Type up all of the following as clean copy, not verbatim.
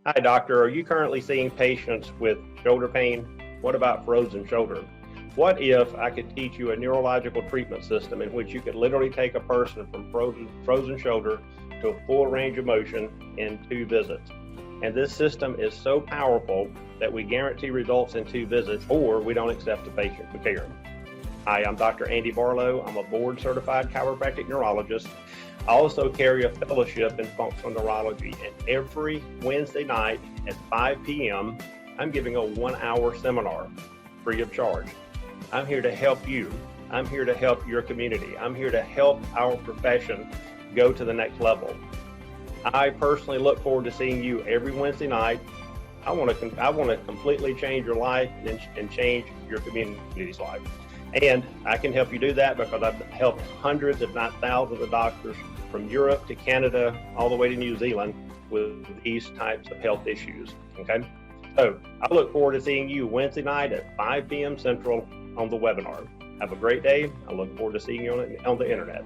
Hi, doctor. Are you currently seeing patients with shoulder pain? What about frozen shoulder? What if I could teach you a neurological treatment system in which you could literally take a person from frozen shoulder to a full range of motion in 2 visits? And this system is so powerful that we guarantee results in 2 visits, or we don't accept the patient for care. Hi, I'm Dr. Andy Barlow. I'm a board certified chiropractic neurologist. I also carry a fellowship in functional neurology, and every Wednesday night at 5 p.m., I'm giving a 1-hour seminar free of charge. I'm here to help you. I'm here to help your community. I'm here to help our profession go to the next level. I personally look forward to seeing you every Wednesday night. I want to completely change your life and change your community's life. And I can help you do that because I've helped hundreds, if not thousands, of doctors from Europe to Canada, all the way to New Zealand with these types of health issues. Okay. So I look forward to seeing you Wednesday night at 5 p.m. Central on the webinar. Have a great day. I look forward to seeing you on the internet.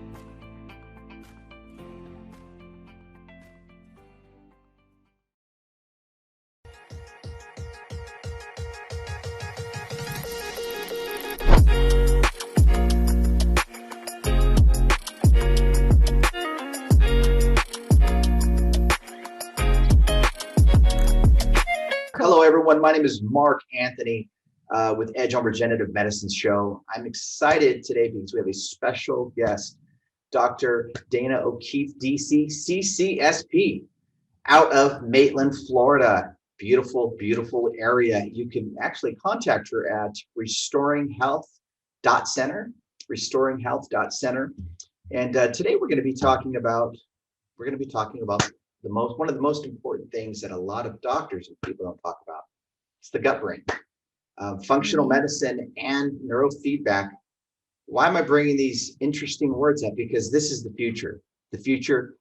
Hello, everyone. My name is Mark Anthony with Edge on Regenerative Medicine Show. I'm excited today because we have a special guest, Dr. Dana O'Keefe, DC, CCSP, out of Maitland, Florida. Beautiful, beautiful area. You can actually contact her at restoringhealth.center, restoringhealth.center. And today we're going to be talking about one of the most important things that a lot of doctors and people don't talk about. It's the gut brain, functional medicine and neurofeedback. Why am I bringing these interesting words up? Because this is the future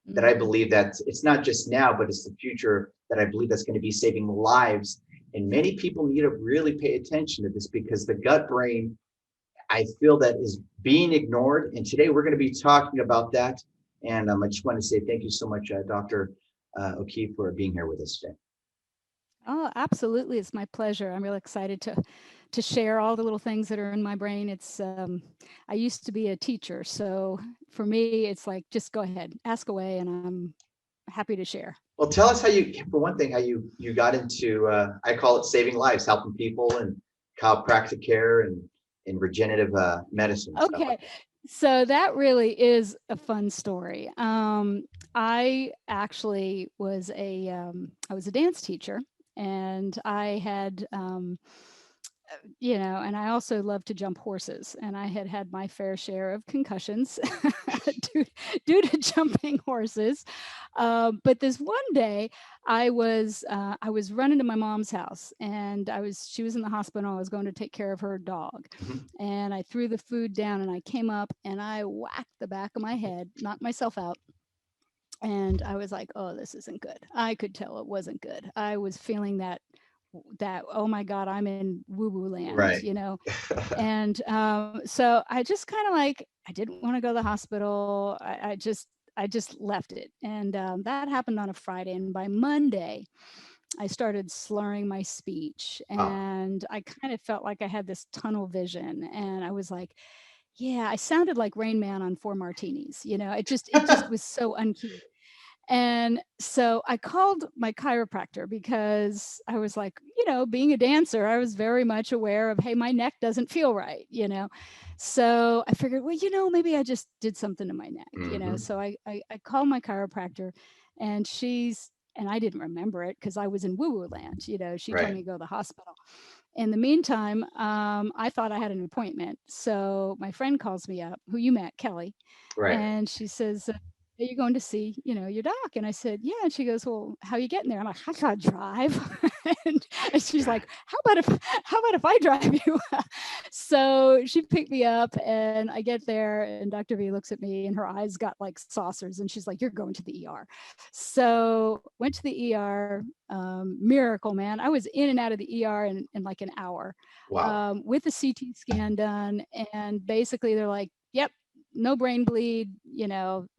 that I believe that it's not just now, but it's the future that I believe that's going to be saving lives. And many people need to really pay attention to this because the gut brain, I feel that is being ignored. And today we're going to be talking about that. And I just want to say thank you so much, Dr. O'Keefe, for being here with us today. Oh, absolutely. It's my pleasure. I'm really excited to share all the little things that are in my brain. It's I used to be a teacher, so for me, it's like, just go ahead, ask away, and I'm happy to share. Well, tell us how for one thing, how you got into, I call it saving lives, helping people and chiropractic care and regenerative medicine. Okay. So that really is a fun story. I actually was I was a dance teacher, and I had, and I also love to jump horses, and I had my fair share of concussions due to jumping horses. But this one day, I was running to my mom's house, and she was in the hospital. I was going to take care of her dog, and I threw the food down, and I came up and I whacked the back of my head, knocked myself out. And I was like, oh, this isn't good. I could tell it wasn't good. I was feeling that, oh my God, I'm in woo-woo land, right. And so I just kind of like, I didn't want to go to the hospital. I just left it. And that happened on a Friday. And by Monday, I started slurring my speech, and I kind of felt like I had this tunnel vision. And I was like, yeah, I sounded like Rain Man on 4 martinis. It just was so uncouth. And so I called my chiropractor because I was like, being a dancer, I was very much aware of, hey, my neck doesn't feel right, So I figured, well, maybe I just did something to my neck, So I called my chiropractor, and and I didn't remember it because I was in woo-woo land, She told me to go to the hospital. In the meantime, I thought I had an appointment. So my friend calls me up, who you met, Kelly, and she says, are you going to see, your doc? And I said, yeah. And she goes, well, how are you getting there? I'm like, I gotta drive. and she's like, how about if I drive you? So she picked me up, and I get there, and Dr. V looks at me, and her eyes got like saucers, and she's like, you're going to the ER. So went to the ER. Miracle, man. I was in and out of the ER in like an hour. Wow. With the CT scan done. And basically they're like, yep, no brain bleed,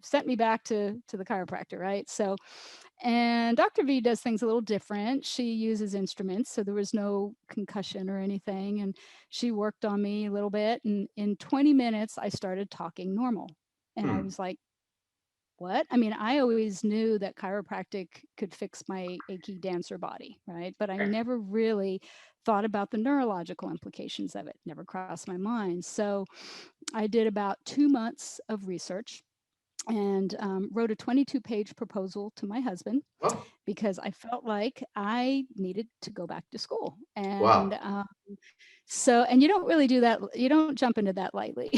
sent me back to the chiropractor, right? So And Dr. V does things a little different. She uses instruments, so there was no concussion or anything. And she worked on me a little bit. And in 20 minutes, I started talking normal. And I was like, what? I mean, I always knew that chiropractic could fix my achy dancer body, right? But I never really thought about the neurological implications of it, never crossed my mind. So I did about 2 months of research and wrote a 22-page proposal to my husband Oh, because I felt like I needed to go back to school. And wow. so, and you don't really do that. You don't jump into that lightly,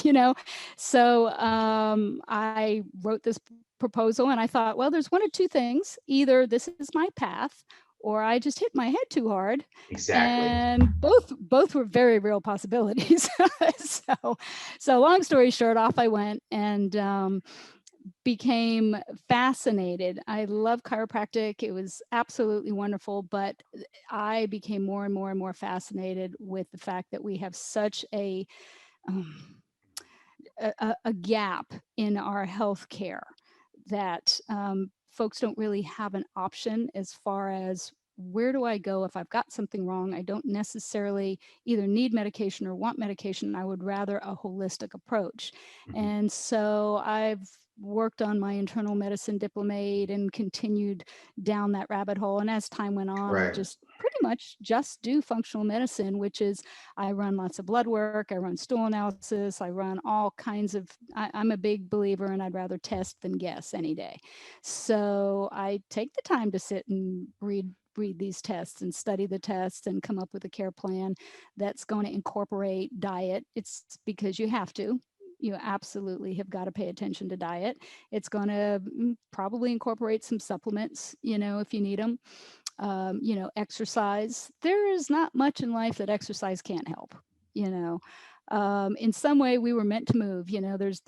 you know? So I wrote this proposal and I thought, well, there's one of two things. Either this is my path or I just hit my head too hard. Exactly. And both were very real possibilities. So long story short, off I went and became fascinated. I love chiropractic. It was absolutely wonderful, but I became more and more and more fascinated with the fact that we have such um, a gap in our health care that folks don't really have an option as far as where do I go if I've got something wrong? I don't necessarily either need medication or want medication. I would rather a holistic approach. Mhm. And so I've worked on my internal medicine diplomate and continued down that rabbit hole. And as time went on, I Right. just pretty much just do functional medicine, which is I run lots of blood work, I run stool analysis, I run all kinds of, I'm a big believer and I'd rather test than guess any day. So I take the time to sit and read these tests and study the tests and come up with a care plan that's going to incorporate diet. It's because you have to. You absolutely have got to pay attention to diet. It's going to probably incorporate some supplements, you know, if you need them. You know, exercise. There is not much in life that exercise can't help, you know. In some way we were meant to move, you know. There's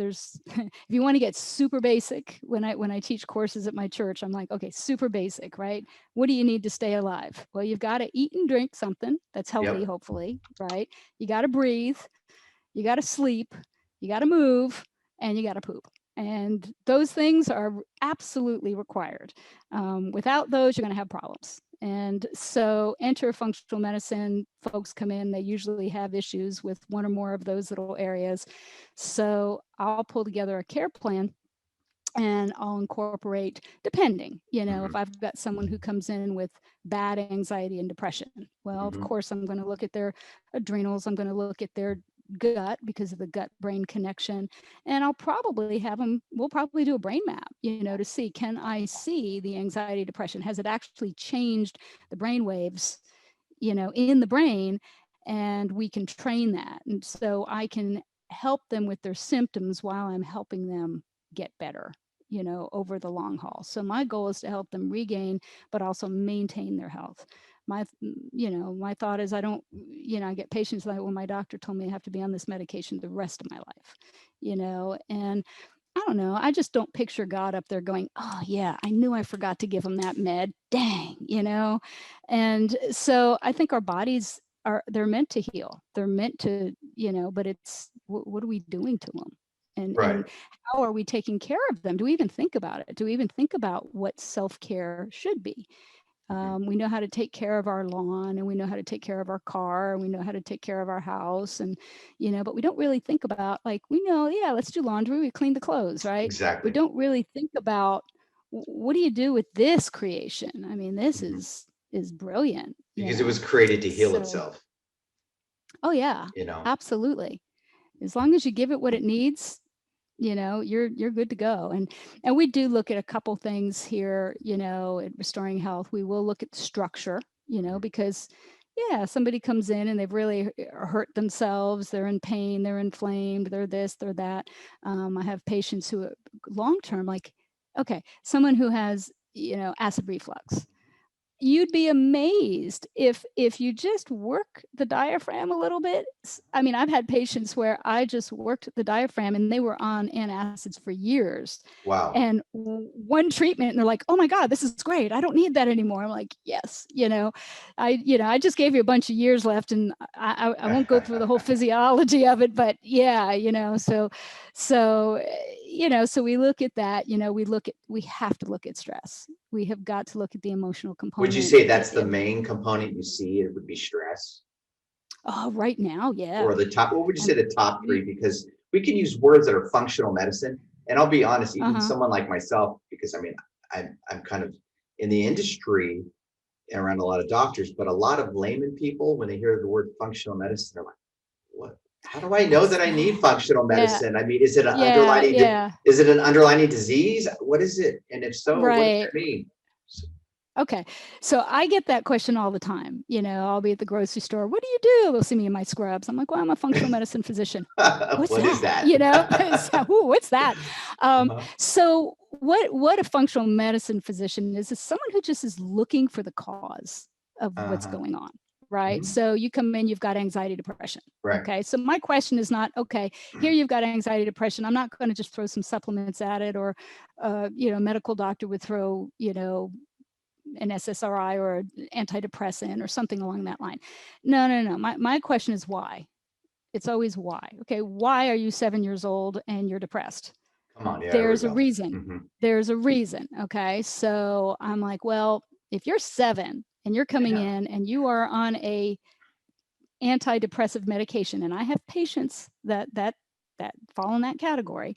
if you want to get super basic, when I teach courses at my church, I'm like, okay, super basic, right? What do you need to stay alive? Well, you've got to eat and drink something that's healthy, Yep. hopefully, right? You got to breathe, you got to sleep, you got to move, and you got to poop. And those things are absolutely required. Without those, you're going to have problems. And so enter functional medicine, folks come in, they usually have issues with one or more of those little areas. So I'll pull together a care plan and I'll incorporate, depending, you know, if Mhm. I've got someone who comes in with bad anxiety and depression, well, of Mhm. course, I'm going to look at their adrenals, I'm going to look at their gut because of the gut brain connection. And I'll probably have them, we'll probably do a brain map, you know, to see, can I see the anxiety, depression? Has it actually changed the brain waves, you know, in the brain? And we can train that. And so I can help them with their symptoms while I'm helping them get better, you know, over the long haul. So my goal is to help them regain, but also maintain their health. You know, my thought is I don't, you know, I get patients like, well, my doctor told me I have to be on this medication the rest of my life, you know, and I don't know. I just don't picture God up there going, oh, yeah, I knew I forgot to give him that med. Dang, you know? And so I think our bodies they're meant to heal. They're meant to, you know, but it's, what are we doing to them? And Right. how are we taking care of them? Do we even think about it? Do we even think about what self-care should be? Mhm. We know how to take care of our lawn and we know how to take care of our car and we know how to take care of our house and, you know, but we don't really think about, like, we know, yeah, let's do laundry, we clean the clothes, right? We Exactly. don't really think about what do you do with this creation? I mean, this Mhm. is brilliant, you Because it was know? created to heal So, itself, oh yeah, you know? absolutely. As long as you give it what it needs, you know, you're good to go. And we do look at a couple things here, you know, at Restoring Health. We will look at structure, you know, Mhm. because yeah, somebody comes in and they've really hurt themselves, they're in pain, they're inflamed, they're this, they're that. I have patients who long term, like, okay, someone who has, you know, acid reflux, you'd be amazed if you just work the diaphragm a little bit. I mean, I've had patients where I just worked the diaphragm and they were on antacids for years, Wow. and one treatment and they're like, oh my god, this is great, I don't need that anymore. I'm like, yes, you know, I just gave you a bunch of years left and I won't go through the whole physiology of it, but yeah, you know, So, so we look at that, we have to look at stress. We have got to look at the emotional component. Would you say that's the main component you see? It would be stress? Oh, right now, yeah. Or the top, what would you say the top three? Because we can use words that are functional medicine. And I'll be honest, even someone like myself, because I mean, I'm kind of in the industry around a lot of doctors, but a lot of layman people, when they hear the word functional medicine, they're like, what? How do I know that I need functional medicine? I mean, is it an underlying, is it an underlying disease? What is it? And if so, what does that mean? Okay. So I get that question all the time. I'll be at the grocery store. What do you do? They'll see me in my scrubs. I'm like, well, I'm a functional medicine physician. What's what that? Is that? So, what's that? So what a functional medicine physician is someone who just is looking for the cause of what's going on. Right. So you come in, you've got anxiety, depression. Right. Okay. So my question is not, okay, here you've got anxiety, depression. I'm not going to just throw some supplements at it, or, a medical doctor would throw, an SSRI or antidepressant or something along that line. No. My question is why. It's always why. Okay. Why are you 7 years old and you're depressed? Come on. Yeah, there's a reason. There's a reason. Okay. So I'm like, well, if you're 7 and you're coming in and you are on a antidepressive medication, and I have patients that fall in that category,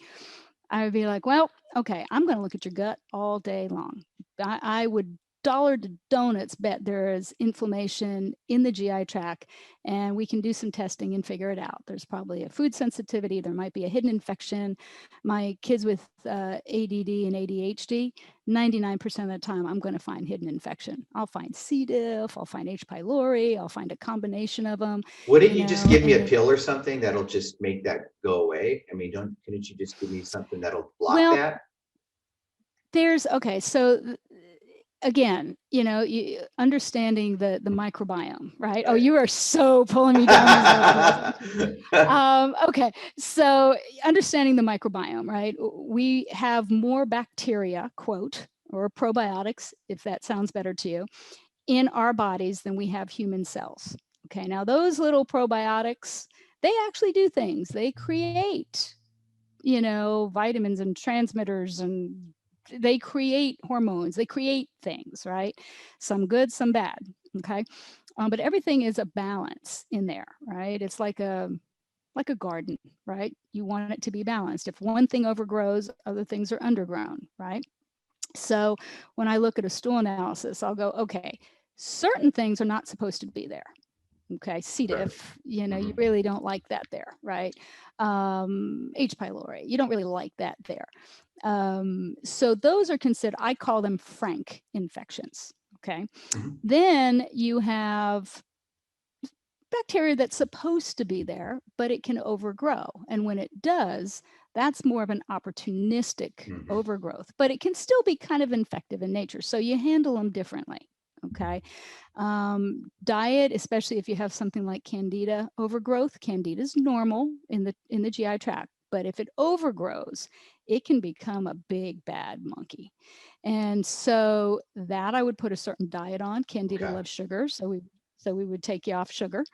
I would be like, well, okay, I'm going to look at your gut all day long. I would dollar to donuts bet there is inflammation in the GI tract, and we can do some testing and figure it out. There's probably a food sensitivity. There might be a hidden infection. My kids with ADD and ADHD, 99% of the time, I'm going to find hidden infection. I'll find C. diff, I'll find H. pylori, I'll find a combination of them. Wouldn't you just give me a pill or something that'll just make that go away? I mean, couldn't you just give me something that'll block that? So again, understanding the microbiome, right? Oh, you are so pulling me down. Okay, so understanding the microbiome, right? We have more bacteria, quote, or probiotics, if that sounds better to you, in our bodies than we have human cells. Okay, now those little probiotics, they actually do things. They create, vitamins and transmitters, and they create hormones, they create things, right? Some good, some bad. Okay. But everything is a balance in there, right? It's like a garden, right? You want it to be balanced. If one thing overgrows, other things are undergrown, right? So when I look at a stool analysis, I'll go, okay, certain things are not supposed to be there. Okay, C. diff, you really don't like that there, right? H. pylori, you don't really like that there. So those are considered, I call them frank infections. Okay. Then you have bacteria that's supposed to be there, but it can overgrow. And when it does, that's more of an opportunistic overgrowth, but it can still be kind of infective in nature. So you handle them differently. Okay. Diet, especially if you have something like candida overgrowth, candida is normal in the GI tract, but if it overgrows, it can become a big bad monkey. And so that I would put a certain diet on. Candida loves sugar, so we would take you off sugar,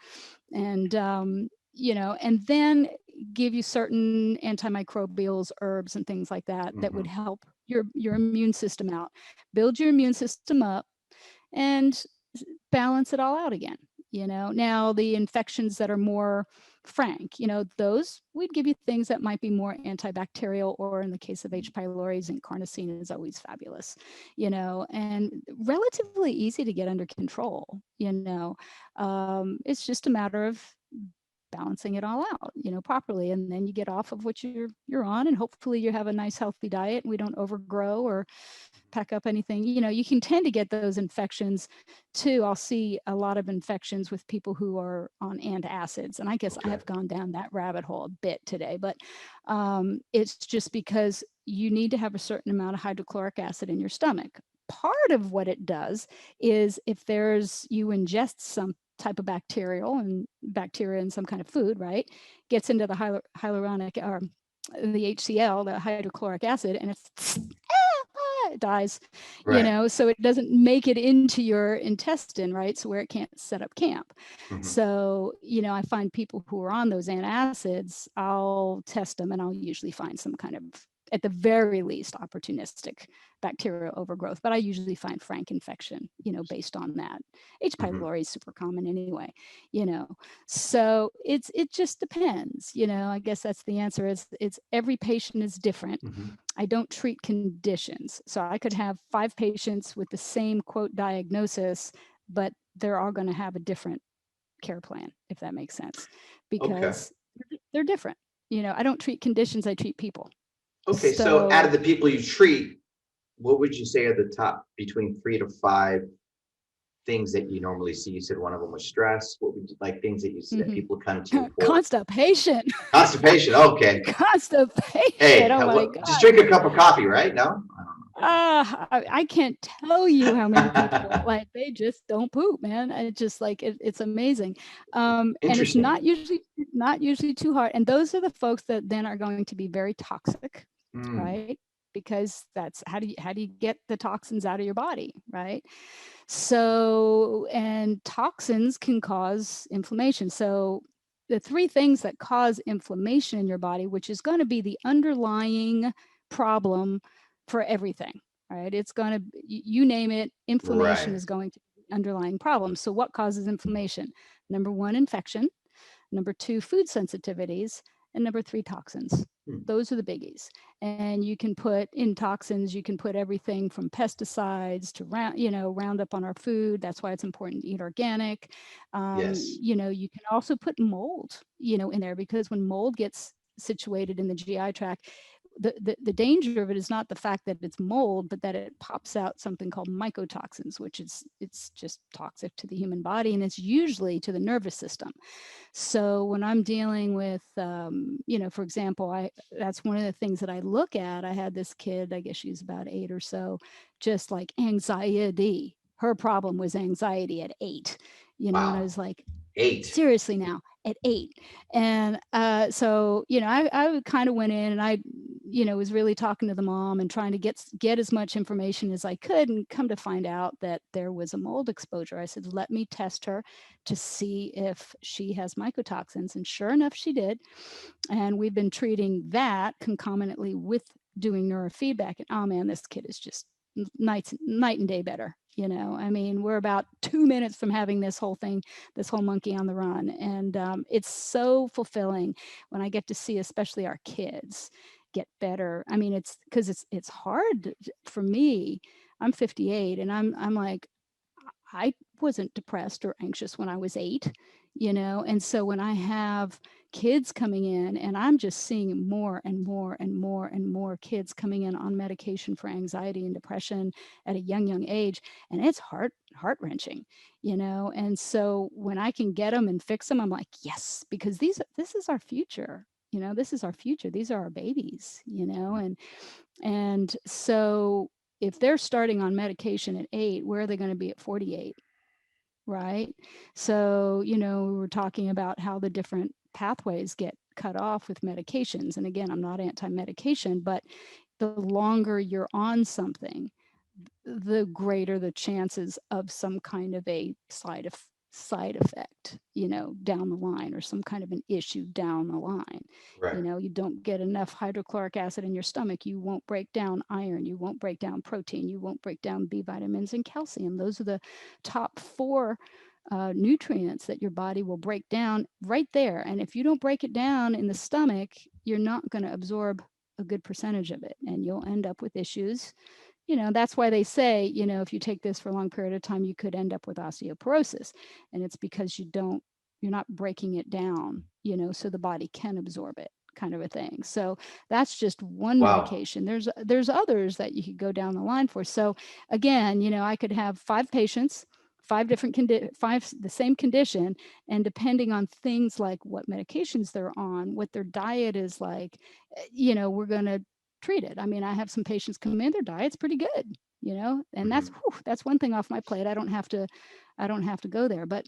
and and then give you certain antimicrobials, herbs, and things like that that would help your immune system out, build your immune system up, and balance it all out again. Now the infections that are more frank, those we'd give you things that might be more antibacterial, or in the case of H. pylori, zinc carnosine is always fabulous, and relatively easy to get under control. It's just a matter of balancing it all out, properly, and then you get off of what you're on, and hopefully you have a nice healthy diet and we don't overgrow or pack up anything. You can tend to get those infections too. I'll see a lot of infections with people who are on antacids, and I guess I have gone down that rabbit hole a bit today, but it's just because you need to have a certain amount of hydrochloric acid in your stomach. Part of what it does is if you ingest some type of bacteria in some kind of food, right, gets into the hyaluronic or the HCl, the hydrochloric acid, and it's dies, Right. so it doesn't make it into your intestine, right? So where it can't set up camp. Mhm. So, I find people who are on those antacids, I'll test them and I'll usually find some kind of, at the very least, opportunistic bacterial overgrowth, but I usually find frank infection, based on that. H. Mhm. pylori is super common anyway, so it just depends, I guess that's the answer. It's every patient is different. Mhm. I don't treat conditions. So I could have 5 patients with the same quote diagnosis, but they're all going to have a different care plan, if that makes sense, Okay. because they're different. I don't treat conditions, I treat people. Okay. So out of So the people you treat, what would you say are the top between 3 to 5 things that you normally see? You said one of them was stress. What would you like things that you see that mhm. people come to you for? Constipation. Constipation. Okay. Constipation. Hey, Oh my just God. drink a cup of coffee, right? No? I don't know. I can't tell you how many people like they just don't poop, man. It's just like it's amazing, and it's Interesting. not usually too hard. And those are the folks that then are going to be very toxic, Mm, right? Because that's how do you get the toxins out of your body, right? So, and toxins can cause inflammation. So the 3 things that cause inflammation in your body, which is going to be the underlying problem for everything, right? It's going to, you name it, inflammation right. is going to be the underlying problem. So what causes inflammation? Number 1, infection. Number 2, food sensitivities. And number 3, toxins. Hmm. Those are the biggies. And you can put in toxins, you can put everything from pesticides to Roundup on our food. That's why it's important to eat organic. Yes. You can also put mold, in there, because when mold gets situated in the GI tract, the danger of it is not the fact that it's mold, but that it pops out something called mycotoxins, which it's just toxic to the human body, and it's usually to the nervous system. So when I'm dealing with, for example, that's one of the things that I look at. I had this kid, I guess she's about 8 or so, just like anxiety. Her problem was anxiety at 8, and I Wow. was like, 8. seriously now, at 8. And so I kind of went in and I was really talking to the mom and trying to get as much information as I could, and come to find out that there was a mold exposure. I said, let me test her to see if she has mycotoxins, and sure enough she did. And we've been treating that concomitantly with doing neurofeedback, and oh man, this kid is just night and day better. I mean, we're about 2 minutes from having this whole monkey on the run, and it's so fulfilling when I get to see, especially our kids, get better. I mean, it's because it's hard for me. I'm 58, and I'm like, I wasn't depressed or anxious when I was 8, and so when I have kids coming in, and I'm just seeing more and more and more and more kids coming in on medication for anxiety and depression at a young age, and it's heart wrenching, and so when I can get them and fix them, I'm like, yes, because this is our future. This is our future. These are our babies, and so if they're starting on medication at 8, where are they going to be at 48? Right. So, we were talking about how the different pathways get cut off with medications. And again, I'm not anti medication, but the longer you're on something, the greater the chances of some kind of a side effect, down the line, or some kind of an issue down the line. Right. You don't get enough hydrochloric acid in your stomach, you won't break down iron, you won't break down protein, you won't break down B vitamins and calcium. Those are the top 4 nutrients that your body will break down right there. And if you don't break it down in the stomach, you're not going to absorb a good percentage of it, and you'll end up with issues. That's why they say, if you take this for a long period of time, you could end up with osteoporosis. And it's because you're not breaking it down, so the body can absorb it, kind of a thing. So that's just one Wow. medication. There's others that you could go down the line for. So again, I could have 5 patients, 5 different the same condition, and depending on things like what medications they're on, what their diet is like, we're going to treat it. I mean, I have some patients come in, their diet's pretty good, and Mhm. that's one thing off my plate. I don't have to go there, but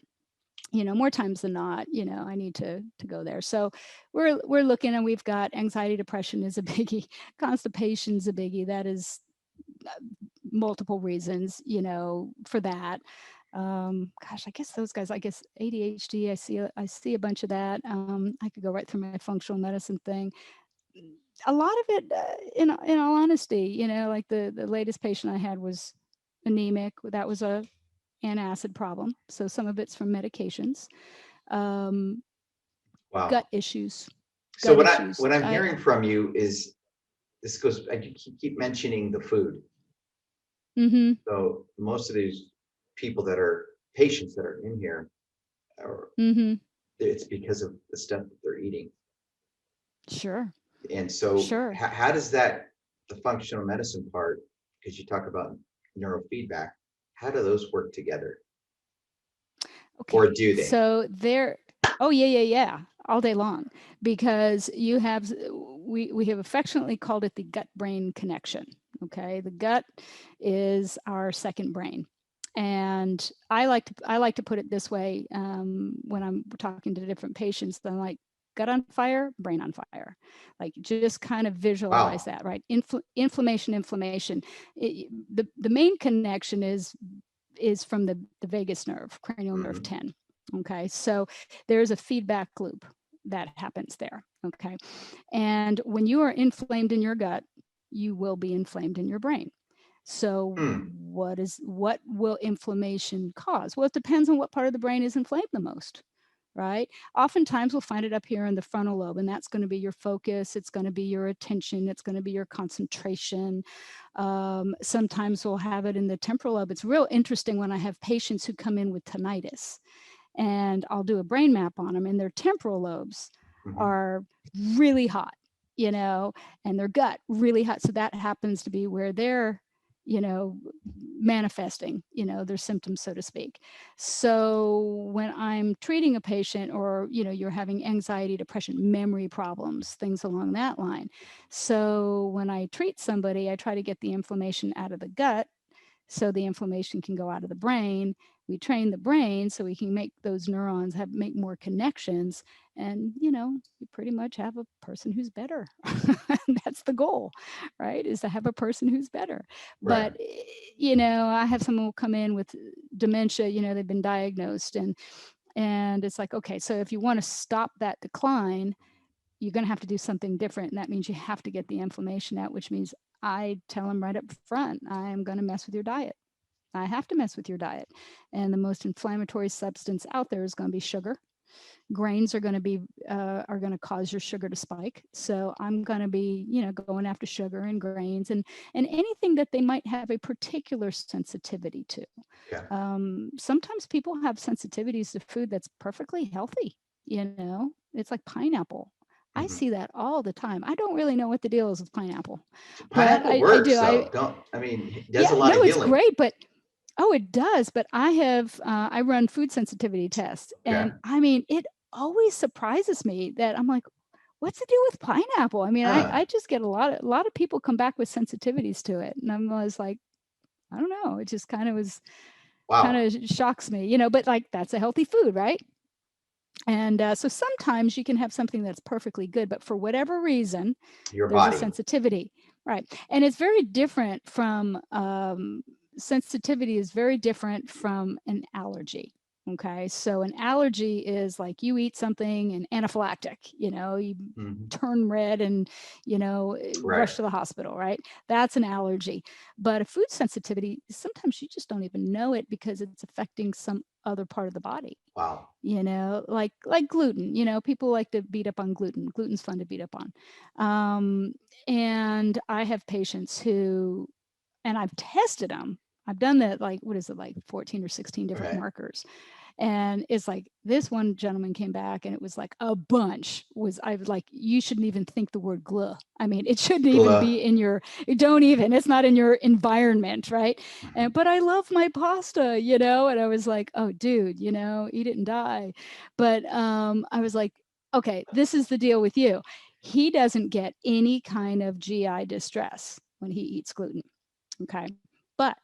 more times than not, I need to go there. So we're looking, and we've got anxiety, depression is a biggie, constipation's a biggie. That is multiple reasons, you know, for that. Gosh, I guess those guys, I guess ADHD, I see a bunch of that. I could go right through my functional medicine thing. A lot of it, in all honesty, you know, like the latest patient I had was anemic. That was a antacid problem. So some of it's from medications. Um, Wow. gut issues, So gut issues. what I'm hearing from you is this goes, I keep mentioning the food. Mm-hmm. So most of these people that are patients that are in here, are, Mm-hmm. it's because of the stuff that they're eating. Sure. And so Sure. how does that, the functional medicine part, because you talk about neurofeedback, how do those work together? Or Okay. do they? So there, oh yeah, all day long, because you have, we have affectionately called it the gut-brain connection. Okay. The gut is our second brain. And I like to put it this way, when I'm talking to different patients, I'm like, gut on fire, brain on fire. Like, just kind of visualize Wow. that, right? Inflammation. The main connection is from the vagus nerve, cranial nerve Mhm. 10. Okay, so there's a feedback loop that happens there. Okay, and when you are inflamed in your gut, you will be inflamed in your brain. So Hmm. what will inflammation cause? Well, it depends on what part of the brain is inflamed the most, right? Oftentimes we'll find it up here in the frontal lobe, and that's going to be your focus. It's going to be your attention. It's going to be your concentration. Sometimes we'll have it in the temporal lobe. It's real interesting when I have patients who come in with tinnitus, and I'll do a brain map on them, and their temporal lobes Mhm. are really hot, you know, and their gut really hot. So that happens to be where they're, you know, manifesting, you know, their symptoms, so to speak. So when I'm treating a patient, or, you know, you're having anxiety, depression, memory problems, things along that line. So when I treat somebody, I try to get the inflammation out of the gut so the inflammation can go out of the brain. We train the brain so we can make those neurons make more connections, and, you know, you pretty much have a person who's better. That's the goal, right? Is to have a person who's better. Right. But you know, I have someone who come in with dementia, you know, they've been diagnosed, and it's like, okay, so if you want to stop that decline, you're going to have to do something different. And that means you have to get the inflammation out, which means I tell them right up front, I am going to mess with your diet. I have to mess with your diet. And the most inflammatory substance out there is going to be sugar. Grains are going to be are going to cause your sugar to spike. So I'm going to be, you know, going after sugar and grains, and anything that they might have a particular sensitivity to. Yeah. Sometimes people have sensitivities to food that's perfectly healthy. You know, it's like pineapple. I Mhm. see that all the time. I don't really know what the deal is with pineapple, but Pineapple I works do. though. Don't, I mean, it does Yeah, a lot no, of it's healing. great, but oh, it does. But I have I run food sensitivity tests, Okay. and I mean, it always surprises me that I'm like, what's the deal with pineapple? I mean, Huh. I just get a lot of people come back with sensitivities to it, and I'm always like, I don't know. It just kind Wow. of shocks me, you know. But like, that's a healthy food, right? And so sometimes you can have something that's perfectly good, but for whatever reason, Your there's a body. sensitivity, right? And it's very different from sensitivity is very different from an allergy. Okay, so an allergy is like you eat something and anaphylactic, you know, you Mhm. turn red and, you know, Right. rush to the hospital, right? That's an allergy. But a food sensitivity, sometimes you just don't even know it because it's affecting some other part of the body, Wow. you know, like gluten. You know, people like to beat up on gluten. Gluten's fun to beat up on. And I have patients who, and I've tested them. I've done that, like, what is it, like 14 or 16 different Right. markers. And it's like, this one gentleman came back and it was like a bunch was, I was like, you shouldn't even think the word gluh. I mean, it shouldn't even Gla. be in your, don't even, it's not in your environment, right? And, but I love my pasta, you know? And I was like, oh dude, you know, eat it and die. But I was like, okay, this is the deal with you. He doesn't get any kind of GI distress when he eats gluten. Okay. But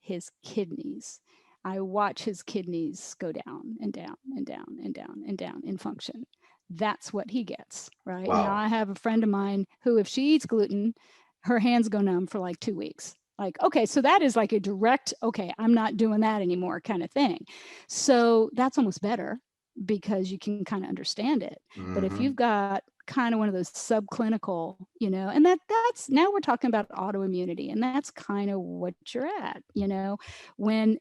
his kidneys, I watch his kidneys go down and down and down and down and down in function. That's what he gets, right? Now, Wow. I have a friend of mine who, if she eats gluten, her hands go numb for like 2 weeks. Like, okay, so that is like a direct, okay, I'm not doing that anymore kind of thing. So that's almost better because you can kind of understand it. But if you've got kind of one of those subclinical, and that's now we're talking about autoimmunity, and that's kind of what you're at, when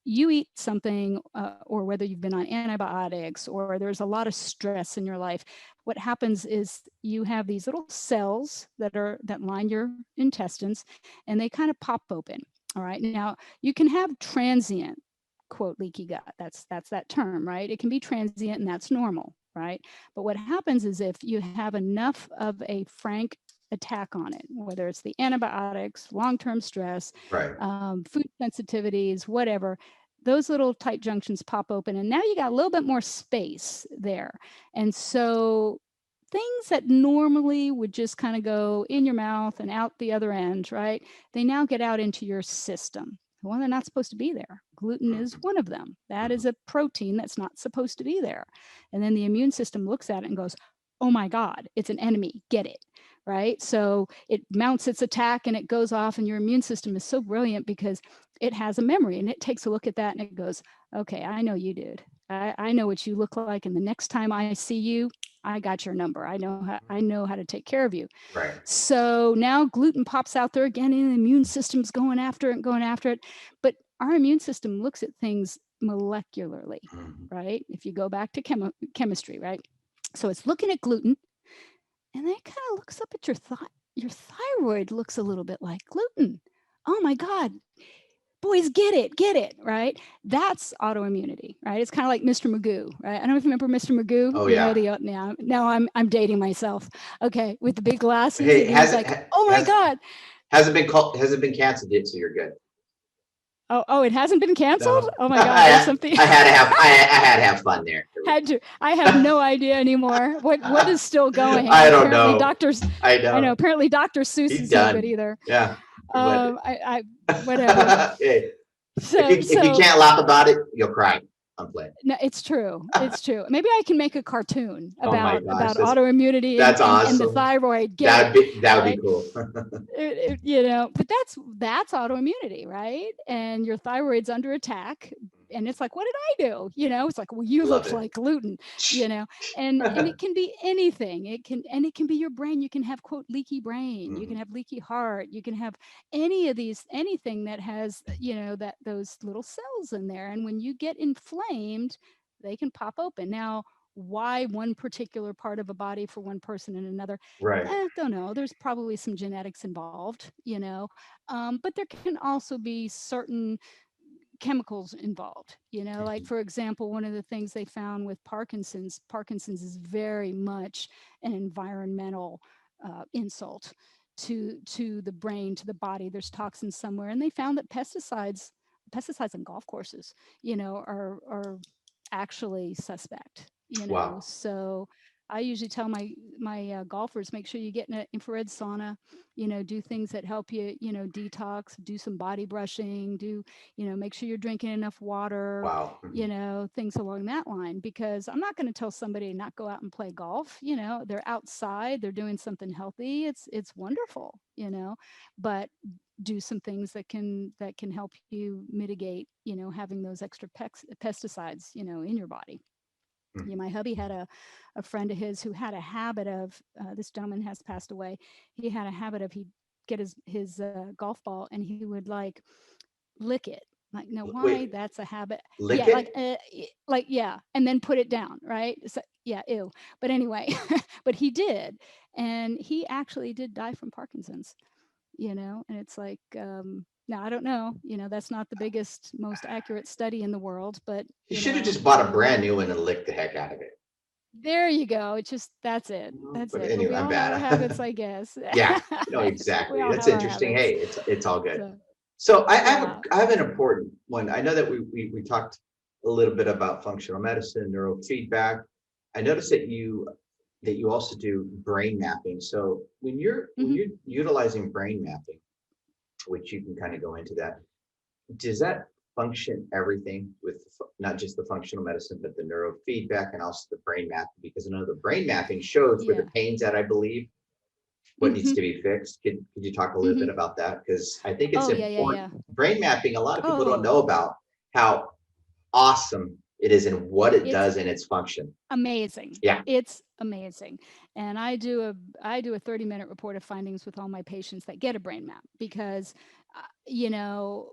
you eat something, or whether you've been on antibiotics or there's a lot of stress in your life, what happens is you have these little cells that line your intestines, and they kind of pop open. All right. Now you can have transient, quote, leaky gut. That's that term, right? It can be transient, and that's normal, right? But what happens is if you have enough of a frank attack on it, whether it's the antibiotics, long-term stress, Right. Food sensitivities, whatever, those little tight junctions pop open, and now you got a little bit more space there. And so things that normally would just kind of go in your mouth and out the other end, right? They now get out into your system. Well, they're not supposed to be there. Gluten is one of them. That is a protein that's not supposed to be there. And then the immune system looks at it and goes, oh my God, it's an enemy, get it, right? So it mounts its attack and it goes off, and your immune system is so brilliant because it has a memory, and it takes a look at that and it goes, okay, I know you, dude. I know what you look like, and the next time I see you, I got your number. I know how to take care of you. Right. So now gluten pops out there again, and the immune system's going after it. But our immune system looks at things molecularly, right? If you go back to chemistry, right? So it's looking at gluten, and then it kind of looks up at your thyroid looks a little bit like gluten. Oh my God. Boys, get it, right? That's autoimmunity, right? It's kind of like Mr. Magoo, right? I don't know if you remember Mr. Magoo. Oh, yeah. Now I'm dating myself. Okay, with the big glasses. Hey, and he was like, oh my God. Has it been canceled yet? So you're good. Oh, it hasn't been canceled? No. Oh my God, there's something. I had to have fun there. I have no idea anymore. What is still going? I don't know. I know. Apparently Dr. Seuss He's is done. no good either. Yeah. Whatever. Hey, So, if you can't laugh about it, you'll cry. I'm playing. No, it's true. It's true. Maybe I can make a cartoon about gosh, autoimmunity that's awesome. and the thyroid. That would be cool. But that's autoimmunity, right? And your thyroid's under attack, and it's like, what did I do? It's like, well, you look like gluten, and it can be anything. It can be your brain. You can have, quote, leaky brain. You can have leaky heart. You can have anything that has, those little cells in there. And when you get inflamed, they can pop open. Now, why one particular part of a body for one person and another? Right. I don't know. There's probably some genetics involved, but there can also be certain chemicals involved, like, for example, one of the things they found with Parkinson's is very much an environmental insult to the brain, to the body. There's toxins somewhere, and they found that pesticides on golf courses, are actually suspect, Wow. So I usually tell my golfers, make sure you get in an infrared sauna, do things that help you, detox, do some body brushing, make sure you're drinking enough water, Wow. Things along that line, because I'm not going to tell somebody to not go out and play golf. They're outside, they're doing something healthy. It's wonderful, but do some things that can help you mitigate, having those extra pesticides, in your body. My hubby had a friend of his who had a habit of, this gentleman has passed away. He had a habit of, he'd get his golf ball and he would like lick it. Like, no, why? Wait, that's a habit. lick Yeah, it? yeah, and then put it down, right? So, yeah, ew. But anyway, but he did, and he actually did die from Parkinson's. And it's like, now I don't know. That's not the biggest, most accurate study in the world, but You should have just bought a brand new one and licked the heck out of it. there you go. It's just, that's it. But But anyway, we I'm all bad. have our habits, I guess. Yeah, no, exactly. We all That's have our interesting. habits. Hey, it's all good. So, So I yeah. have an important one. I know that we talked a little bit about functional medicine, neurofeedback. I noticed that you also do brain mapping. So when you're utilizing brain mapping, which you can kind of go into that, does that function everything with not just the functional medicine, but the neurofeedback and also the brain mapping? Because I know the brain mapping shows where the pain's at, I believe. what needs Mhm. to be fixed. Could you talk a little bit Mhm. about that? Because I think it's Oh, yeah, yeah, yeah. important. Brain mapping, a lot of people don't know Oh, about how awesome it is and what it it's does in its function. amazing. Yeah. It's amazing. And I do a 30-minute report of findings with all my patients that get a brain map because you know,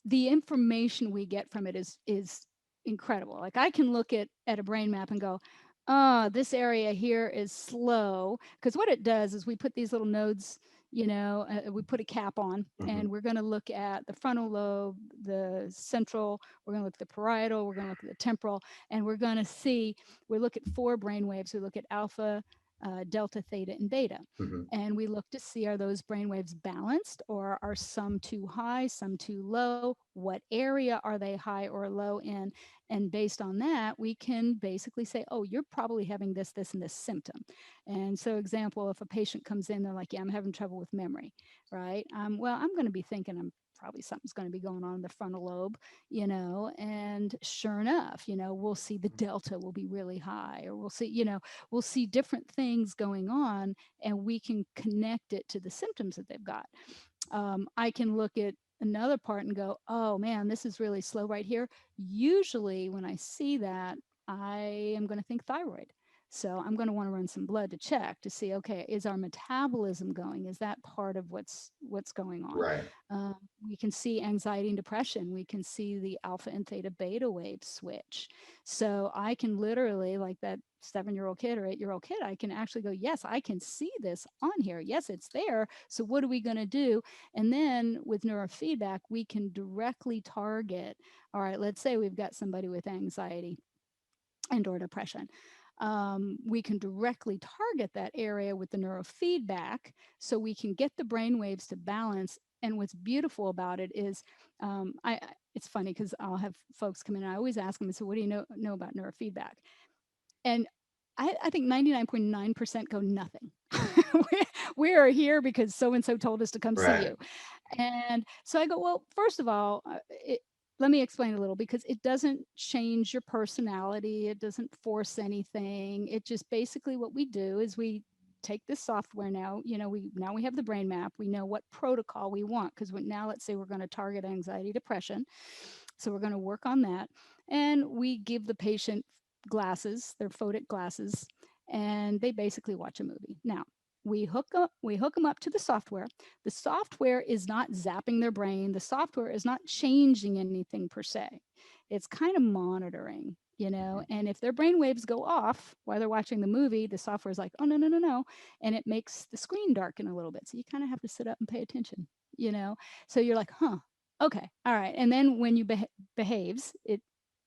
the information we get from it is incredible. Like I can look at a brain map and go, oh, this area here is slow. Because what it does is we put these little nodes, we put a cap on, Mhm. and we're going to look at the frontal lobe, the central, we're going to look at the parietal, we're going to look at the temporal, and we're going to see, we look at four brain waves. We look at alpha, delta, theta, and beta. Mhm. And we look to see, are those brain waves balanced, or are some too high, some too low? What area are they high or low in? And based on that, we can basically say, oh, you're probably having this, this, and this symptom. And so, example, if a patient comes in, they're like, yeah, I'm having trouble with memory, right? Well, I'm going to be thinking probably something's going to be going on in the frontal lobe, and sure enough, we'll see the delta will be really high, or we'll see different things going on, and we can connect it to the symptoms that they've got. I can look at another part and go, oh man, this is really slow right here. Usually, when I see that, I am going to think thyroid. So I'm going to want to run some blood to check to see, okay, is our metabolism going? Is that part of what's going on? Right. We can see anxiety and depression. We can see the alpha and theta beta wave switch. So I can literally, like that 7-year-old kid or 8-year-old kid, I can actually go, yes, I can see this on here. Yes, it's there. So what are we going to do? And then with neurofeedback, we can directly target. All right, let's say we've got somebody with anxiety and or depression. We can directly target that area with the neurofeedback, so we can get the brain waves to balance. And what's beautiful about it is, it's funny because I'll have folks come in and I always ask them, so what do you know about neurofeedback? And I think 99.9% go nothing. We are here because so and so told us to come see Right. you. And so I go, well, first of all, let me explain a little, because it doesn't change your personality. It doesn't force anything. It just basically, what we do is we take this software now, we have the brain map. We know what protocol we want, because now let's say we're going to target anxiety, depression. So we're going to work on that. And we give the patient glasses, their photic glasses, and they basically watch a movie. Now, we hook them up to the software. The software is not zapping their brain. The software is not changing anything per se. It's kind of monitoring, and if their brain waves go off while they're watching the movie, the software is like, oh, no, no, no, no. And it makes the screen darken a little bit. So you kind of have to sit up and pay attention, So you're like, huh, okay, all right. And then when you behaves, it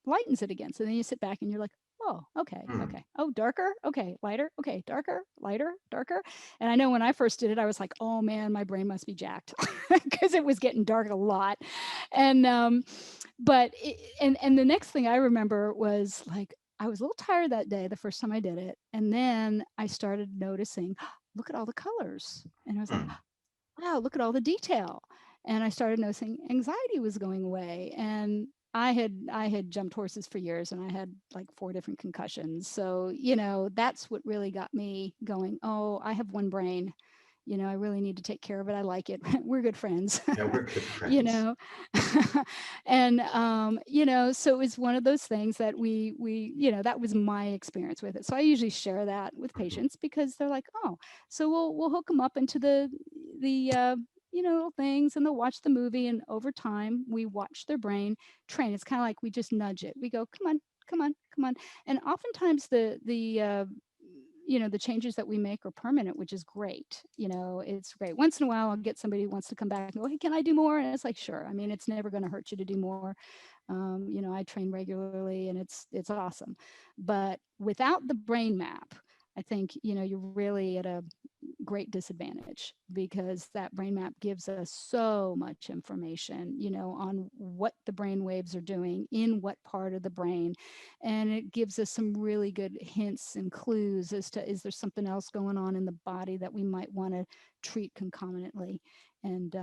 lightens it again. So then you sit back and you're like, oh, okay, Hmm. okay. Oh, darker, okay, lighter, okay, darker, lighter, darker. And I know when I first did it, I was like, oh man, my brain must be jacked, because it was getting dark a lot. And and the next thing I remember was, like, I was a little tired that day, the first time I did it, and then I started noticing, look at all the colors, and I was like, Hmm. wow, look at all the detail. And I started noticing anxiety was going away. And I had jumped horses for years, and I had like 4 different concussions. So, that's what really got me going, oh, I have one brain. I really need to take care of it. I like it. We're good friends. Yeah, we're good you friends. know. And so it was one of those things that that was my experience with it. So I usually share that with Mhm. patients, because they're like, oh, so we'll hook them up into the little things, and they'll watch the movie, and over time we watch their brain train. It's kind of like we just nudge it. We go, come on, come on, come on. And oftentimes the changes that we make are permanent, which is great. It's great. Once in a while I'll get somebody who wants to come back and go, hey, can I do more? And it's like, sure. I mean, it's never going to hurt you to do more. I train regularly, and it's awesome. But without the brain map, I think you're really at a great disadvantage, because that brain map gives us so much information, on what the brain waves are doing in what part of the brain. And it gives us some really good hints and clues as to, is there something else going on in the body that we might want to treat concomitantly. And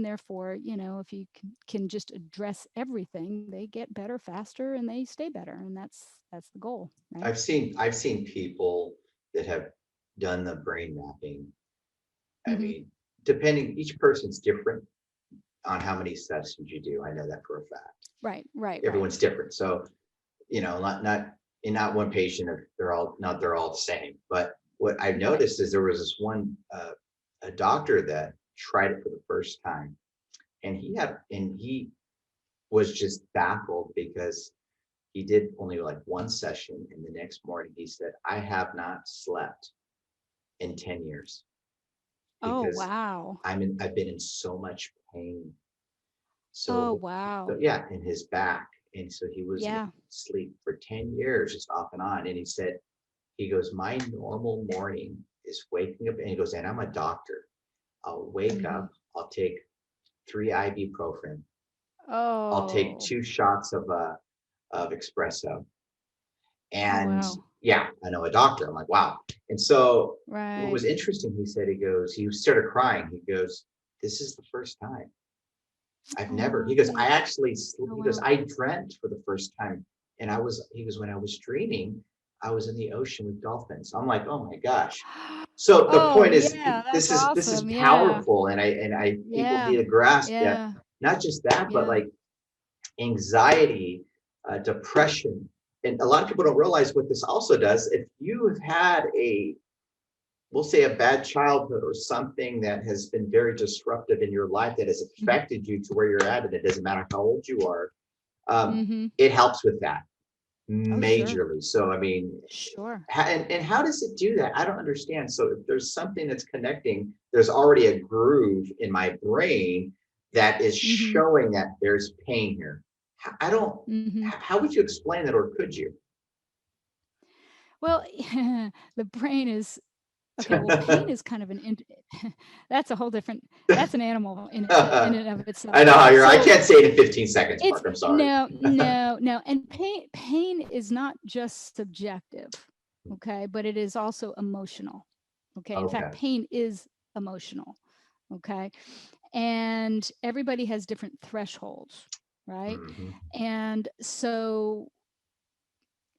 therefore, if you can just address everything, they get better faster and they stay better. And that's the goal, right? I've seen people that have done the brain mapping. I Mhm. mean, depending, each person's different on how many sessions you do. I know that for a fact. Right. Everyone's different. So, not one patient, they're all the same. But what I Right. noticed is there was this one a doctor that tried it for the first time, and he was just baffled because he did only like one session, and the next morning he said, "I have not slept in 10 years Oh, because wow. I've been in so much pain." Oh, So, wow. yeah, in his back. And so he was Yeah. asleep for 10 years, just off and on. And he goes, my normal morning is waking up, and he goes, and I'm a doctor. I'll wake Mhm. up, I'll take 3 ibuprofen, I'll take Oh. 2 shots of espresso. Oh, And wow. yeah, I know a doctor. I'm like, wow. And so what Right. was interesting, he started crying. He goes, this is the first time. I've never, Oh, he goes, I actually, oh, he goes, wow. I dreamt for the first time. And he goes, when I was dreaming, I was in the ocean with dolphins. I'm like, oh my gosh. So the Oh, point is, yeah, that's this is awesome. Yeah. powerful. And people Yeah. need to grasp that, Yeah. not just that, but Yeah. like anxiety, depression. And a lot of people don't realize what this also does. If you have had we'll say a bad childhood or something that has been very disruptive in your life that has Mhm. affected you to where you're at, and it doesn't matter how old you are, Mhm. it helps with that Oh, sure. majorly. So, I mean, Sure. and how does it do that? I don't understand. So if there's something that's connecting, there's already a groove in my brain that is Mhm. showing that there's pain here. I don't, Mhm. how would you explain that, or could you? Well, the brain is okay, well, pain is kind of that's a whole different that's an animal in and of itself. I know how I So can't say it in 15 seconds, it's Mark. I'm sorry. no, and pain is not just subjective, okay, but it is also emotional. Okay, in fact, Okay. pain is emotional. Okay, and everybody has different thresholds, right? Mhm. And so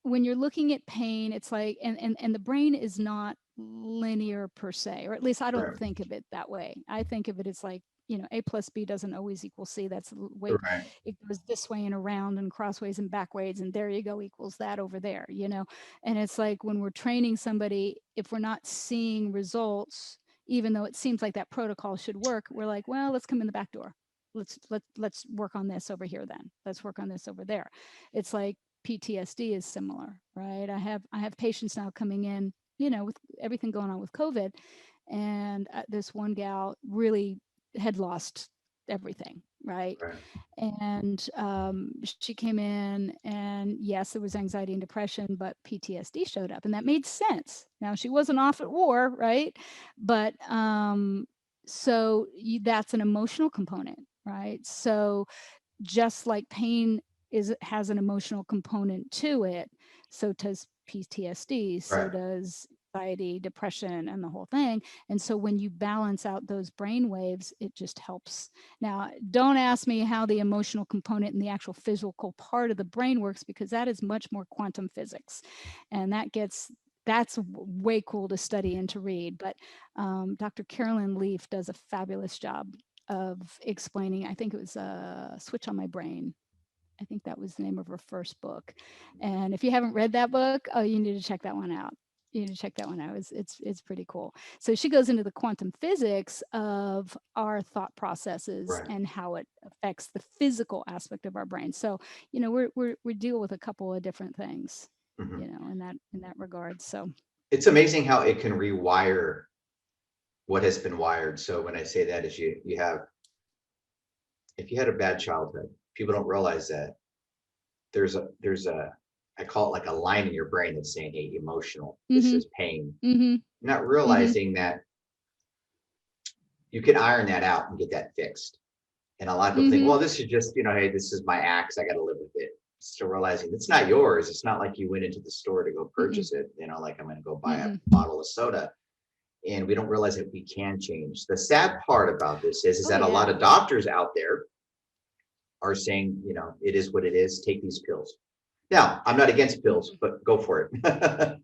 when you're looking at pain, it's like, and the brain is not linear per se, or at least I don't Right. think of it that way. I think of it as like, A plus B doesn't always equal C. That's the way Right. it goes this way and around and crossways and backways, and there you go equals that over there. And it's like when we're training somebody, if we're not seeing results, even though it seems like that protocol should work, we're like, well, let's come in the back door. Let's work on this over here then. Let's work on this over there. It's like PTSD is similar, right? I have patients now coming in, with everything going on with COVID, and this one gal really had lost everything, right? Right. And she came in, and yes, there was anxiety and depression, but PTSD showed up, and that made sense. Now she wasn't off at war, right? But that's an emotional component, right? So just like pain has an emotional component to it, so does PTSD, so Right. does anxiety, depression, and the whole thing. And so when you balance out those brain waves, it just helps. Now, don't ask me how the emotional component and the actual physical part of the brain works, because that is much more quantum physics, and that's way cool to study and to read. But Dr. Carolyn Leaf does a fabulous job of explaining. I think it was Switch on My Brain. I think that was the name of her first book. And if you haven't read that book, oh, you need to check that one out. You need to check that one out. It's pretty cool. So she goes into the quantum physics of our thought processes Right. and how it affects the physical aspect of our brain. So we deal with a couple of different things, Mhm. in that regard. So It's amazing how it can rewire what has been wired. So when I say that is you have, if you had a bad childhood, people don't realize that there's a I call it like a line in your brain that's saying, hey, emotional, this mm-hmm, is pain. mm-hmm, Not mm-hmm, realizing that you can iron that out and get that fixed. And a lot of people think, mm-hmm, well, this is just, hey, this is my axe. I got to live with it. Still realizing it's not yours. It's not like you went into the store to go mm-mm, purchase it, like I'm going to go buy a mm-mm. bottle of soda. And we don't realize that we can change. The sad part about this is Oh that a lot of yeah. doctors out there are saying, it is what it is. Take these pills. Now, I'm not against pills, but go for it.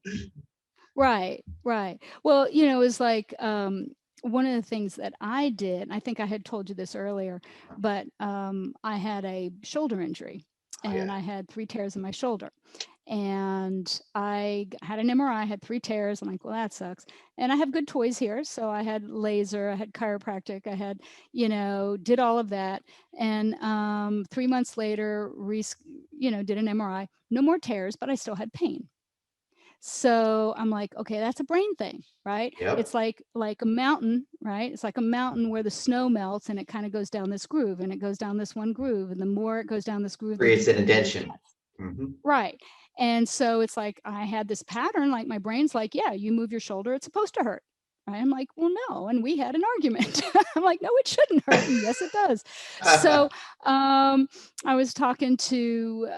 Right, right. Well, it's like one of the things that I did, I think I had told you this earlier, but I had a shoulder injury Oh, and yeah. I had 3 tears in my shoulder. And had an MRI, had 3 tears. I'm like, well, that sucks. And I have good toys here. So I had laser, I had chiropractic, I had, did all of that. And 3 months later, did an MRI, no more tears, but I still had pain. So I'm like, okay, that's a brain thing, right? Yep. It's like a mountain, right? It's like a mountain where the snow melts and it kind of goes down this groove and it goes down this one groove. And the more it goes down this groove, the Creates an deeper the groove indentation. gets. Hmm. Right. And so it's like I had this pattern, like my brain's like, yeah, you move your shoulder, it's supposed to hurt. Right? I'm like, well, no. And we had an argument. I'm like, no, it shouldn't hurt. And yes, it does. So I was talking to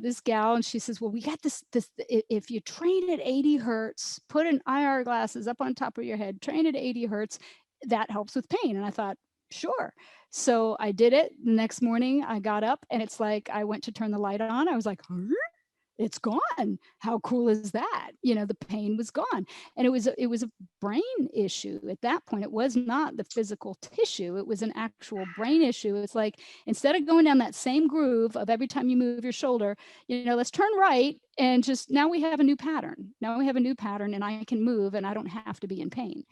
this gal and she says, well, we got this, if you train at 80 hertz, put an IR glasses up on top of your head, train at 80 hertz, that helps with pain. And I thought, sure. So I did it. The next morning I got up and it's like I went to turn the light on. I was like, "Huh? It's gone. How cool is that?" The pain was gone. And it was a brain issue at that point. It was not the physical tissue. It was an actual brain issue. It's like instead of going down that same groove of every time you move your shoulder, let's turn right and just now we have a new pattern. Now we have a new pattern and I can move and I don't have to be in pain.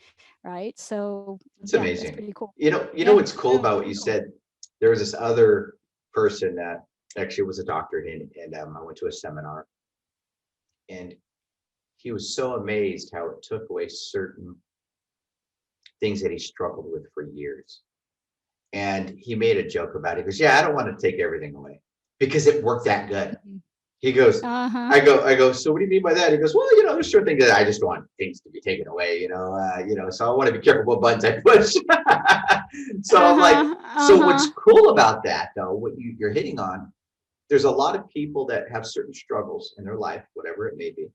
Right? So It's yeah, that's amazing. pretty cool. You know Yeah, what's cool yeah, about what pretty you cool. said? There was this other person that actually was a doctor, and I went to a seminar, and he was so amazed how it took away certain things that he struggled with for years. And he made a joke about it. He goes, "Yeah, I don't want to take everything away because it worked that good." Mhm. He goes, Uh-huh. I go, "So what do you mean by that?" He goes, "Well, there's certain things that I just want things to be taken away, so I want to be careful what buttons I push." So I'm like, Uh-huh. so Uh-huh. what's cool about that though, what you're hitting on, there's a lot of people that have certain struggles in their life, whatever it may be.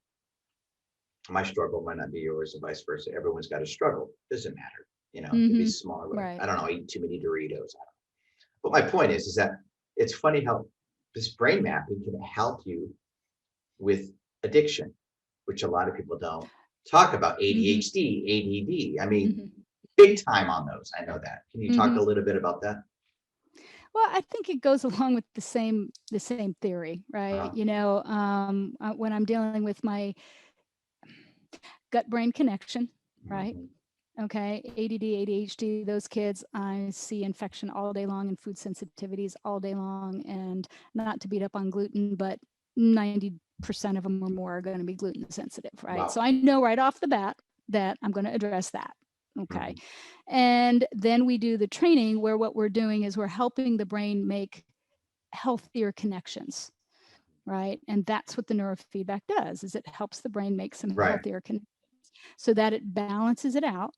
My struggle might not be yours and vice versa. Everyone's got a struggle. Doesn't matter. It can be Mhm. smaller. Like, Right. I don't know, eat too many Doritos. But my point is that it's funny how this brain mapping can help you with addiction, which a lot of people don't talk about. Mhm. ADHD, ADD. I mean, Mhm. big time on those. I know that. Can you talk a Mhm. little bit about that? Well, I think it goes along with the same theory, right? Uh, When I'm dealing with my gut brain connection, right? mhm. Okay, ADD, ADHD, those kids, I see infection all day long and food sensitivities all day long. And not to beat up on gluten, but 90% of them or more are going to be gluten sensitive, right? So Wow. I know right off the bat that I'm going to address that. Okay. Mhm. And then we do the training where what we're doing is we're helping the brain make healthier connections, right? And that's what the neurofeedback does is it helps the brain make some Right. healthier connections so that it balances it out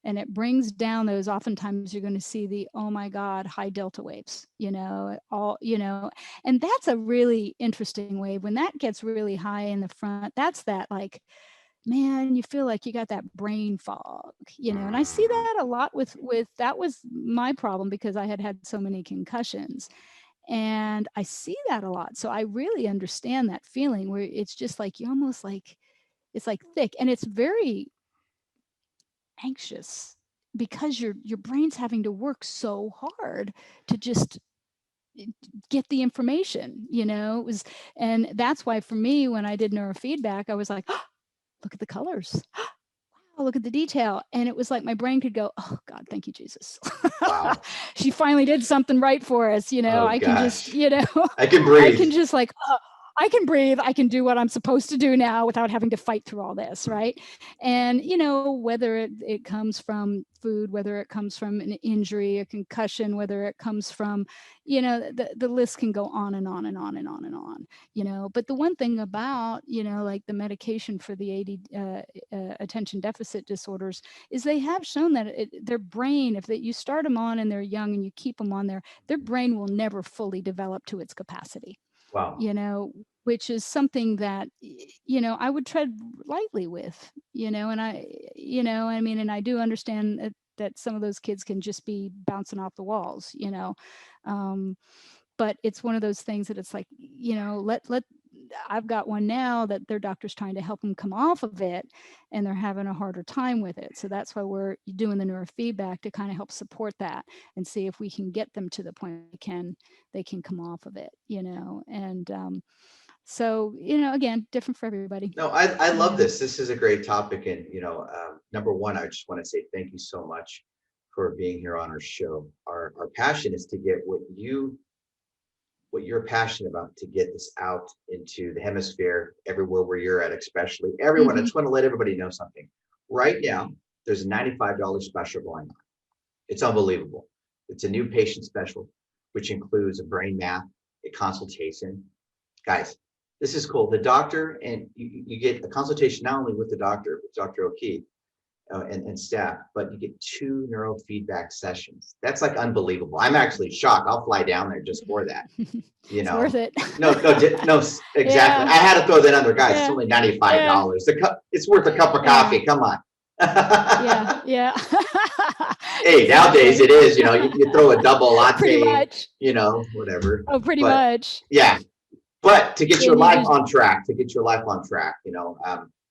and it brings down those. Oftentimes you're going to see the, oh my god, high delta waves, and that's a really interesting wave. When that gets really high in the front, that's that, like, man, you feel like you got that brain fog, and I see Mhm. that a lot with that was my problem because I had had so many concussions, and I see that a lot. So I really understand that feeling where it's just like you almost like it's like thick and it's very anxious because your brain's having to work so hard to just get the information. It was, and that's why for me when I did neurofeedback I was like, oh, look at the colors. Oh, look at the detail. And it was like my brain could go, oh God, thank you, Jesus. Wow. She finally did something right for us. Oh I can just, gosh. I can I breathe. can just like, oh, I can breathe. I can do what I'm supposed to do now without having to fight through all this. Right. And, whether it comes from food, whether it comes from an injury, a concussion, whether it comes from, the list can go on and on and on and on and on, but the one thing about, like the medication for the attention deficit disorders is they have shown that their brain, if you start them on and they're young and you keep them on there, their brain will never fully develop to its capacity, Wow. which is something that, I would tread lightly with, and I mean, and I do understand that some of those kids can just be bouncing off the walls, um, but it's one of those things that it's like, let I've got one now that their doctor's trying to help them come off of it, and they're having a harder time with it. So that's why we're doing the neurofeedback to kind of help support that and see if we can get them to the point they can come off of it, and so, again, different for everybody. No, I love this. This is a great topic. And, number one, I just want to say thank you so much for being here on our show. Our passion is to get what you're passionate about, to get this out into the hemisphere, everywhere where you're at, especially everyone. I just want to let everybody know something. Right now, there's a $95 special going on. It's unbelievable. It's a new patient special, which includes a brain map, a consultation. Guys, this is cool. The doctor, and you get a consultation not only with the doctor, with Dr. O'Keefe and staff, but you get 2 neurofeedback sessions. That's like unbelievable. I'm actually shocked. I'll fly down there just for that. It's worth it. No, exactly. Yeah. I had to throw that on there, guys. Yeah. It's only $95. It's worth a cup of coffee. Come on. Yeah. Hey, nowadays it is. You throw a double latte. Pretty much. Whatever. Oh, pretty much. Yeah. But to get Yeah, your you life just- on track,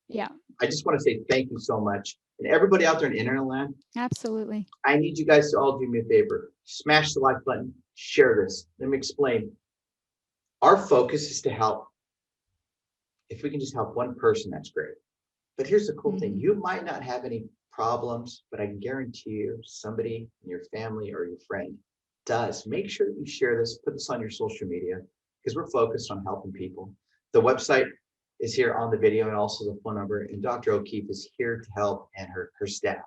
Yeah, I just want to say thank you so much. And everybody out there in internet land, absolutely. I need you guys to all do me a favor. Smash the like button, share this. Let me explain. Our focus is to help. If we can just help one person, that's great. But here's the cool thing. You might not have any problems, but I can guarantee you somebody in your family or your friend does. Make sure you share this, put this on your social media, because we're focused on helping people. The website is here on the video, and also the phone number. And Dr. O'Keefe is here to help, and her staff.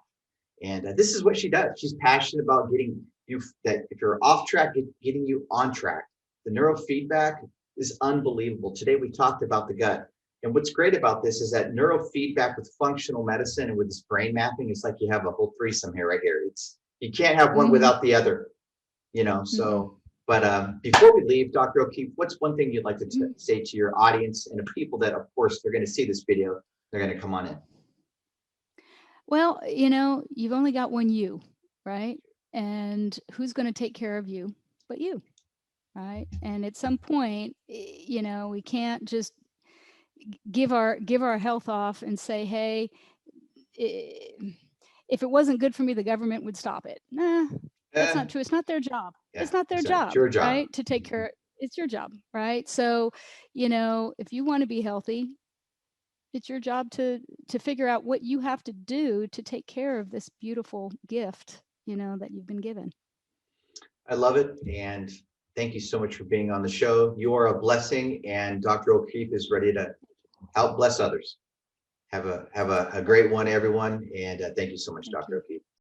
And this is what she does. She's passionate about getting you, that if you're off track, getting you on track. The neurofeedback is unbelievable. Today we talked about the gut. And what's great about this is that neurofeedback with functional medicine and with this brain mapping, it's like you have a whole threesome here, right here. You can't have one without the other, so. But before we leave, Dr. O'Keefe, what's one thing you'd like to say to your audience and the people that, of course, they're going to see this video, they're going to come on in? Well, you've only got one you, right? And who's going to take care of you but you, right? And at some point, we can't just give our health off and say, hey, if it wasn't good for me, the government would stop it. Nah. That's not true. It's not their job. Yeah, it's not their job, your job, right? To take care. It's your job, right? So, if you want to be healthy, it's your job to figure out what you have to do to take care of this beautiful gift, that you've been given. I love it. And thank you so much for being on the show. You are a blessing, and Dr. O'Keefe is ready to help bless others. Have a great one, everyone. And thank you so much, Dr. O'Keefe.